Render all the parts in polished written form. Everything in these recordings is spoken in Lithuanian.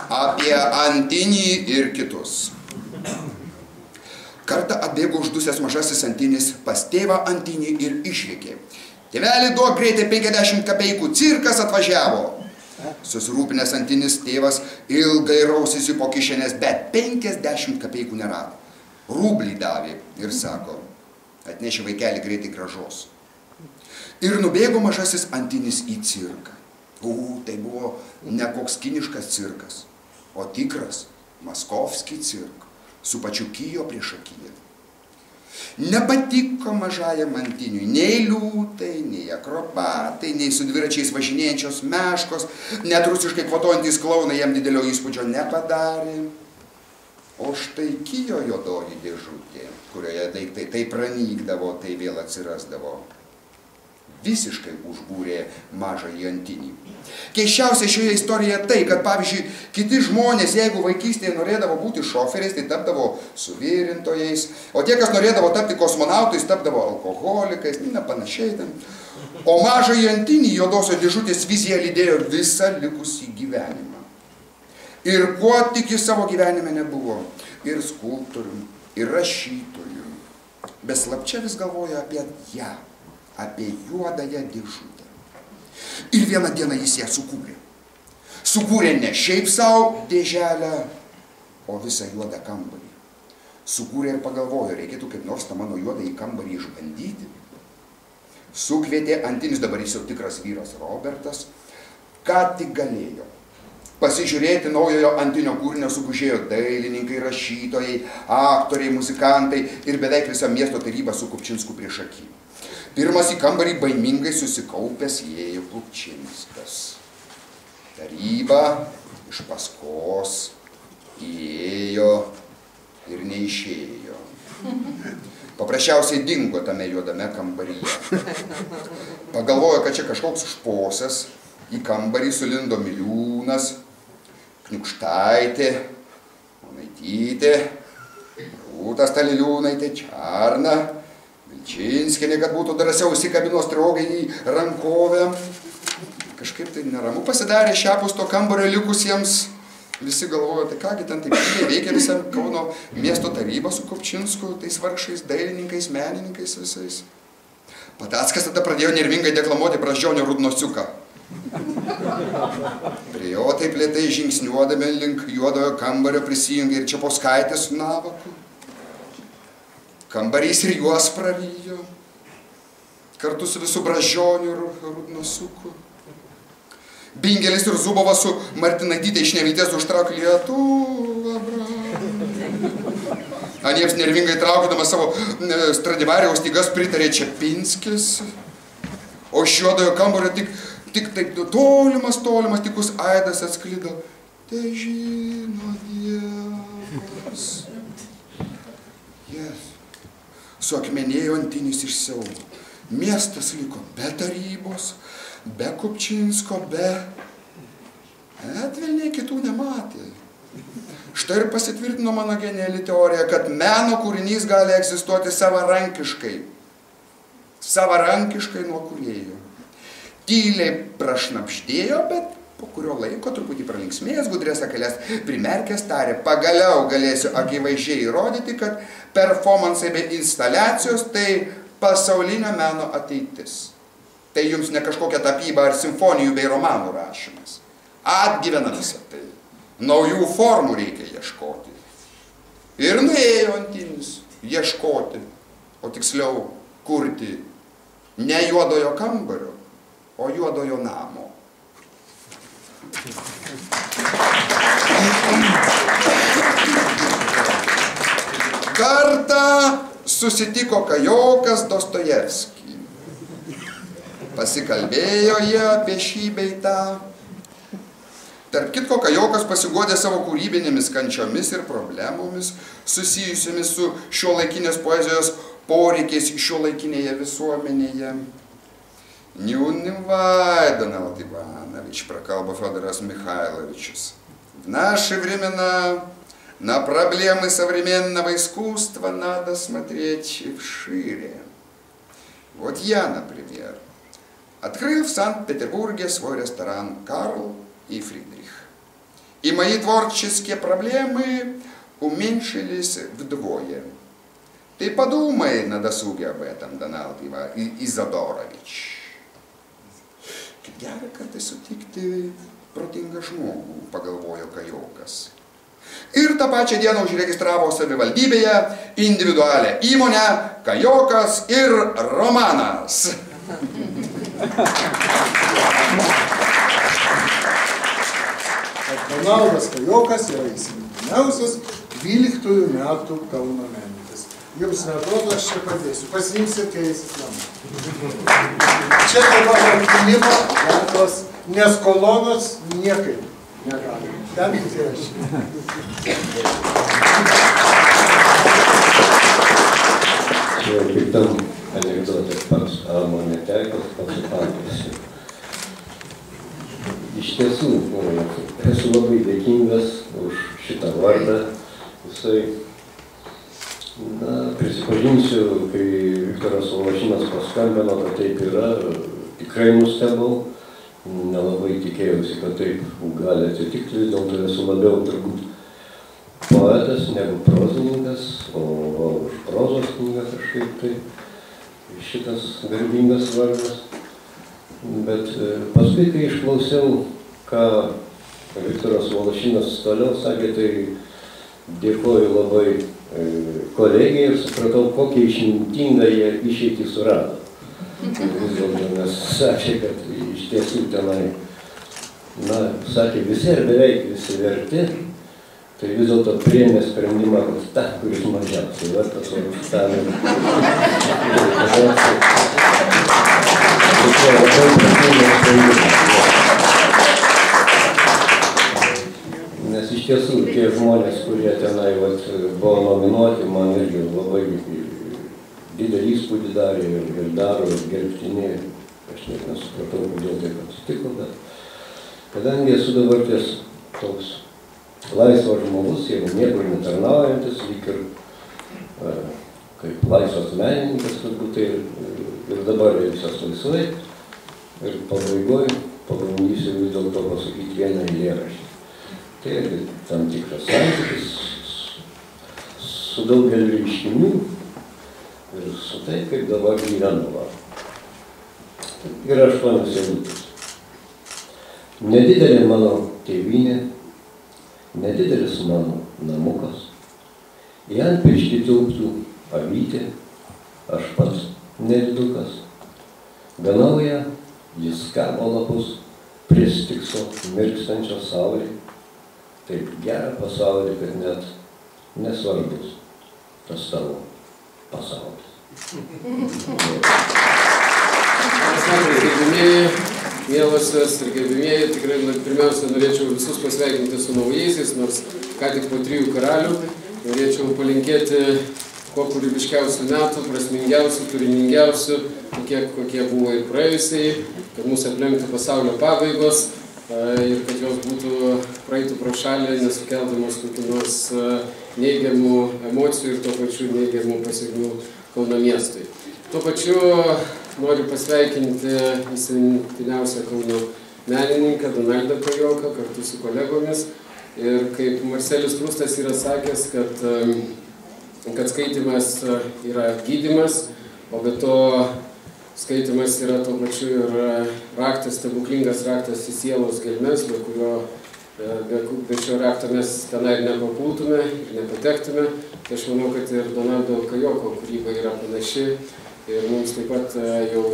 Apie Antinį ir kitus. Kartą atbėgo uždusęs mažasis Antinis pas tėvą Antinį ir išrėkė: "Tėveli, duok greitai 50 kapeikų, cirkas atvažiavo." Susirūpinęs Antinis tėvas ilgai rausėsi po kišenės, bet 50 kapeikų nerado. Rublį davė ir sako: "Atneši vaikelį greitai gražos." Ir nubėgo mažasis Antinis į cirką. Tai buvo ne koks kiniškas cirkas, o tikras Maskovskį cirką su pačiu Kijo priešakyje. Nepatiko mažajam Antiniui nei liūtai, nei akrobatai, nei su dviračiais važinėjančios meškos, net rusiškai kvatojantys klounai jam didelio įspūdžio nepadarė. O štai Kijo juodoji dėžutė, kurioje daiktai tai pranykdavo, tai vėl atsirasdavo, visiškai užbūrė mažąjį Antinį. Keisčiausia šioje istorijoje tai, kad, pavyzdžiui, kiti žmonės, jeigu vaikystėje norėdavo būti šoferiais, tai tapdavo suvirintojais, o tie, kas norėdavo tapti kosmonautais, tapdavo alkoholikais, panašiai ten. O mažąjį Antinį juodosios dėžutės vizija lydėjo visą likusį gyvenimą. Ir kuo tik jis savo gyvenime nebuvo, ir skulptorium, ir rašytojum, bet slapčia vis galvoja apie ją, apie juodąją dėžutę. Ir vieną dieną jis ją sukūrė. Sukūrė ne šiaip savo dėželę, o visą juodą kambarį. Sukūrė ir pagalvojo, reikėtų kaip nors tą mano juodąjį kambarį išbandyti. Sukvietė Antinis, dabar jis jau tikras vyras Robertas, ką tik galėjo. Pasižiūrėti naujojo Antinio kūrinio sugužėjo dailininkai, rašytojai, aktoriai, muzikantai ir beveik visa miesto taryba su Kupčinsku priešaky. Pirmas į kambarį baimingai susikaupęs įėjo Kupčinskas. Taryba iš paskos įėjo ir neišėjo. Paprasčiausiai dingo tame juodame kambaryje. Pagalvojo, kad čia kažkoks šposas, į kambarį sulindo Miliūnas, Kniukštaitė, Onaitytė, Rūta Staliliūnaitė, Čarna, Vilčinskienė, kad būtų drąsiau įsikabino strogai į rankovę. Kažkaip tai neramu pasidarė šiapus to kambario likusiems. Visi galvojo, tai kągi ten taip veikia visą Kauno miesto tarybą su Kupčinsku, tais vargšais dailininkais, menininkais visais. Patackas tada pradėjo nervingai deklamuoti Brazdžionio Rudnosiuką. Prie jo taip lėtai žingsniuodami link juodojo kambario prisijungė ir Čepauskaitė su Navaku. Kambarys ir juos prarijo, kartu su visų Brazdžioniu ir Rudnosiuku. Bingelis ir Zubovas su Martinaitytė iš Nevilties užtrauk Lietuvą brangią. Aniems nervingai traukidamas savo Stradivarijaus stygas pritarė Čepinskis, o iš juodojo kambario tik taip tolimas, tikus aidas atsklido. Te žino Dievas. Suakmenėjo Antinis iš siaubo. Miestas liko be tarybos, be Kupčinsko, bet velniai kitų nematė. Štai ir pasitvirtino mano geniali teorija, kad meno kūrinys gali egzistuoti savarankiškai. Savarankiškai nuo kūrėjo. Tyliai prašnapždėjo, bet po kurio laiko truputį pralinksmėjęs, gudrės akelės primerkęs tarė: "Pagaliau galėsiu akivaizdžiai įrodyti, kad performansai bei instaliacijos tai pasaulinio meno ateitis. Tai jums ne kažkokia tapyba ar simfonijų bei romanų rašymas. Atgyvena visą tai. Naujų formų reikia ieškoti." Ir nuėjo Antinis ieškoti, o tiksliau kurti ne juodojo kambario, o juodojo namo. Kartą susitiko Kajokas Dostojevskį. Pasikalbėjo jie apie šį bei tą. Tarp kitko, Kajokas pasiguodė savo kūrybinėmis kančiomis ir problemomis susijusiomis su šiuolaikinės poezijos poreikiais šiuolaikinėje visuomenėje. "Неунывай, Донald Иванович, прокалбо Федорас Михайловичус. В наши времена на проблемы современного искусства надо смотреть вшире. Вот я, например, открыл в Санкт-Петербурге свой ресторан «Карл и Фридрих». И мои творческие проблемы уменьшились вдвое. Ты подумай на досуге об этом, Дональд Изодорович. Kaip gera kartais sutikti protingą žmogų, pagalvojo Kajokas. Ir tą pačią dieną užregistravo savivaldybėje individualią įmonę Kajokas ir Romanas. Donaldas Kajokas yra įsimintiniausias 12 metų Kauno menininkas. Jums neatrodo, aš čia padėsiu. Pasiimsiu keisis namą. Čia dabar atpilimo ženklas, nes kolonos niekaip negali. Ten įsirašyti. Čia kaip tam anekdotas pats Amo netekos pasipakęs. Iš tiesų, esu labai dėkingas už šitą vardą. Jisai, prisipažinsiu, kai Viktoras Vološinas paskambino, kad taip yra, tikrai nustebau. Nelabai tikėjausi, kad taip gali atsitikti, vis dėlto esu labiau turbūt poetas negu prozininkas, o už prozos knygą kažkaip tai šitas garbingas vardas. Bet paskui, kai išklausiau, ką Viktoras Vološinas toliau sakė, tai dėkoju labai kolegijai ir supratau, kokią išmintingą jie išeitį surado. Vis dėlto nes sakė, kad iš tiesų tenai, sakė, visi ar beveik visi verti, tai vis dėlto priėmė sprendimą, kad ta, kuris mažiausiai vertas, o už tą Nes iš tiesų tie žmonės, kurie tenai buvo nominuoti, man irgi labai didelį įspūdį darė ir daro, ir gerbtini. Aš net nesupratau, kodėl taip atsitiko, bet kadangi esu dabar ties toks laisvas žmogus, jeigu niekur netarnaujantis, lyg ir kaip laisvas menininkas, turbūt tai ir dabar visas laisvai. Ir pabaigoj pabandysiu vis dėlto pasakyti vieną eilėraštį. Tai tam tikras santykis su daugeliu reiškinių ir su tai, kaip dabar gyvenu. Ir 8 eilutės. Nedidelė mano tėvynė, nedidelis mano namukas, į antpirštį tilptų avytė, aš pats nedidukas. Ganauja, jis kabo lapus, pristikso mirkstančio saulė. Taip gerą pasaulį, kad net nesvarbus tas tavo pasaulis. Gerbimieji, mielosios ir gerbimieji, tikrai pirmiausia norėčiau visus pasveikinti su naujaisiais, nors ką tik po 3 karalių. Norėčiau palinkėti kuo kūrybiškiausių metų, prasmingiausių, turiningiausių, kokie buvo ir praėjusiai, kad mūsų aplenktų pasaulio pabaigos ir kad jos praeitų pro šalį, nesukeldamos kokių nors neigiamų emocijų ir tuo pačiu neigiamų pasekmių Kauno miestui. Tuo pačiu noriu pasveikinti įsimintiniausią Kauno menininką Donaldą Kajoką kartu su kolegomis. Ir kaip Marcelijus Prustas yra sakęs, kad skaitimas yra gydymas, o be to skaitimas yra tuo pačiu ir raktas, stebuklingas raktas į sielos gelmes, be šio rakto mes tenai ir nepapultume, ir nepatektume. Tai aš manau, kad ir Donaldo Kajoko kūryba yra panaši ir mums taip pat jau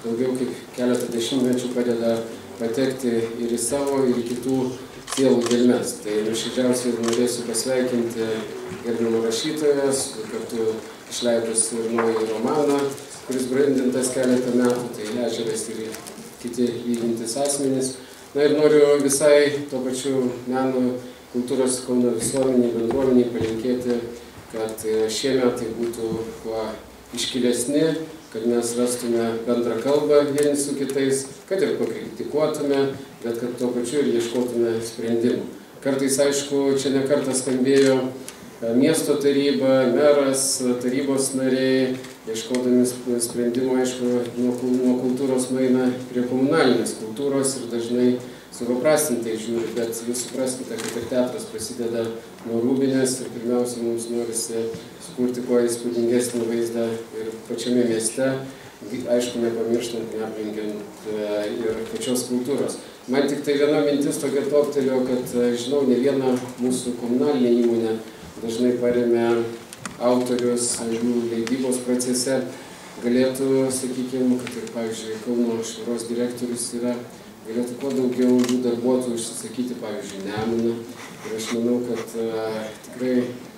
daugiau kaip keletą dešimtmečių padeda patekti ir į savo, ir į kitų sielų gelmes. Tai nuoširdžiausiai norėsiu pasveikinti gerbiamą rašytojas, kartu išleidus ir naują romaną, kuris brandintas keletą metų, tai Ežeras ir kiti lydintys asmenys. Na ir noriu visai tuo pačiu meno, kultūros Kauno visuomeniai, bendruomeniai palinkėti, kad šie metai būtų kuo iškilesni, kad mes rastume bendrą kalbą vieni su kitais, kad ir pakritikuotume, bet kad tuo pačiu ir ieškotume sprendimų. Kartais, aišku, čia ne kartą skambėjo miesto taryba, meras, tarybos nariai, ieškodami sprendimų, aišku, nuo kultūros nueina prie komunalinės kultūros ir dažnai supaprastintai žiūri, bet jūs supraskite, kad ir teatras prasideda nuo rūbinės ir pirmiausia mums norisi sukurti kuo įspūdingesnį vaizdą ir pačiame mieste, aišku, nepamirštant, neaplinkiant ir pačios kultūros. Man tik tai viena mintis tokia toptelėjo, kad žinau, ne vieną mūsų komunalinę įmonę dažnai paremia autorius jų leidybos procese. Galėtų, sakykime, kad ir, pavyzdžiui, Kauno švaros direktorius yra, galėtų kuo daugiau jų darbuotojų užsisakyti, pavyzdžiui, Nemuną. Ir aš manau, kad tikrai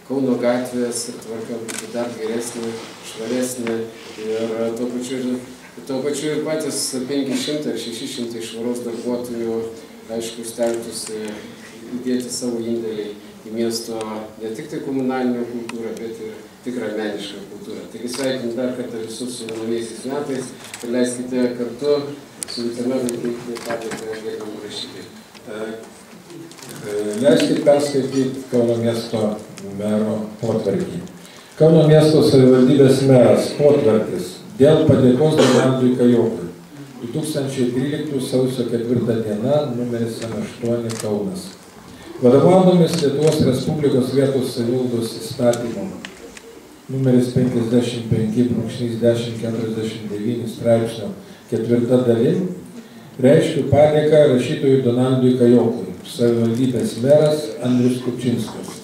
Kauno gatvės ir tvarka būtų dar geresnė, švaresnė ir tuo pačiu ir patys 500 ar 600 švaros darbuotojų, aišku, stengtųsi įdėti savo indėlį į miesto ne tik tai komunalinę kultūrą, bet ir tikrą menišką kultūrą. Taigi sveikinu dar kartą visus su naujaisiais metais ir leiskite kartu su vicemeru teikti padėką gerbiamam rašytojui. Leiskit perskaityti Kauno miesto mero potvarkį. Kauno miesto savivaldybės meras potvarkis dėl padėkos Donaldui Kajokui. 2013 sausio 4 diena, numeris 8 Kaunas. Vadovaudomis Lietuvos Respublikos vietos savivaldos įstatymo numeris 55/1049 straipsnio 4 dalim, reiškiu padėką rašytojui Donaldui Kajokui, savivaldybės meras Andrius Kupčinskas.